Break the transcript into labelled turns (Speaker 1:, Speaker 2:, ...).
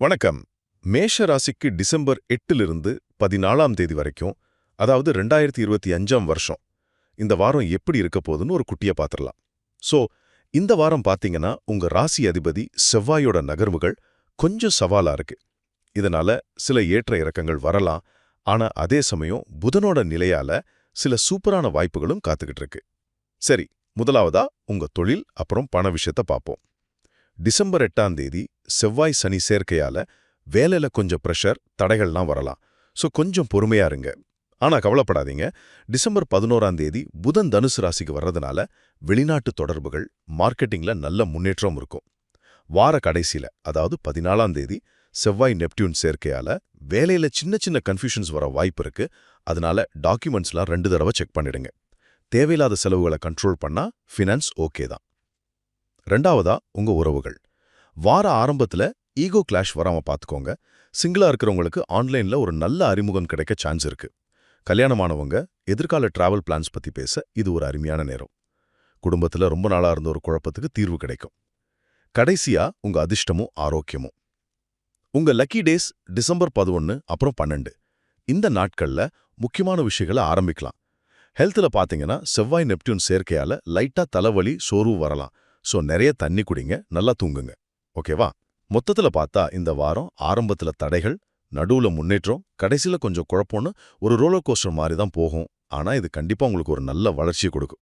Speaker 1: வணக்கம். மேஷ ராசிக்கு டிசம்பர் 8லிருந்து 14ஆம் தேதி வரைக்கும், அதாவது 2025ஆம் வருஷம், இந்த வாரம் எப்படி இருக்க போகுதுன்னு ஒரு குட்டிய பாத்திரலாம். சோ, இந்த வாரம் பாத்தீங்கன்னா உங்க ராசி அதிபதி செவ்வாயோட நகர்வுகள் கொஞ்சம் சவாலா இருக்கு. இதனால சில ஏற்ற இறக்கங்கள் வரலாம். ஆனா அதே சமயம் புதனோட நிலையால சில சூப்பரான வாய்ப்புகளும் காத்துக்கிட்டு இருக்கு. சரி, முதலாவதா உங்க தொழில் அப்புறம் பண விஷயத்த பாப்போம். டிசம்பர் 8ஆம் தேதி செவ்வாய் சனி சேர்க்கையால வேலையில கொஞ்சம் பிரஷர், தடைகள்லாம் வரலாம். சோ கொஞ்சம் பொறுமையா இருங்க. ஆனா கவலைப்படாதீங்க. டிசம்பர் 11ஆம் தேதி புதன் தனுசு ராசிக்கு வர்றதுனால வெளிநாட்டு தொடர்புகள், மார்க்கெட்டிங்ல நல்ல முன்னேற்றம் இருக்கும். வார கடைசியில, அதாவது 14ஆம் தேதி செவ்வாய் நெப்டியூன் சேர்க்கையால வேலையில சின்ன சின்ன கன்ஃபியூஷன்ஸ் வர வாய்ப்பு இருக்கு. அதனால டாக்குமெண்ட்ஸ்லாம் 2 தடவை செக் பண்ணிடுங்க. தேவையில்லாத செலவுகளை கண்ட்ரோல் பண்ணா ஃபினான்ஸ் ஓகே தான். ரெண்டாவதா உங்க உறவுகள். வார ஆரம்பத்துல ஈகோ கிளாஷ் வராம பாத்துக்கோங்க. சிங்கிளா இருக்கிறவங்களுக்கு ஆன்லைன்ல ஒரு நல்ல அறிமுகம் கிடைக்க சான்ஸ் இருக்கு. கல்யாணமானவங்க எதிர்கால டிராவல் பிளான்ஸ் பத்தி பேச இது ஒரு அருமையான நேரம். குடும்பத்துல ரொம்ப நாளா இருந்த ஒரு குழப்பத்துக்கு தீர்வு கிடைக்கும். கடைசியா உங்க அதிர்ஷ்டமும் ஆரோக்கியமும். உங்க லக்கி டேஸ் டிசம்பர் 11 அப்புறம் 12. இந்த நாட்கள்ல முக்கியமான விஷயங்களை ஆரம்பிக்கலாம். ஹெல்த்ல பாத்தீங்கன்னா செவ்வாய் நெப்டியூன் சேர்க்கையால லைட்டா தலைவலி, சோர்வு வரலாம். சோ நிறைய தண்ணி குடிங்க, நல்லா தூங்குங்க. ஓகேவா? மொத்தத்துல பார்த்தா இந்த வாரம் ஆரம்பத்துல தடைகள், நடுவுல முன்னேற்றம், கடைசியில கொஞ்சம் குழப்பம்னு ஒரு ரோலர் கோஸ்டர் மாதிரி தான் போகும். ஆனா இது கண்டிப்பா உங்களுக்கு ஒரு நல்ல வளர்ச்சியை கொடுக்கும்.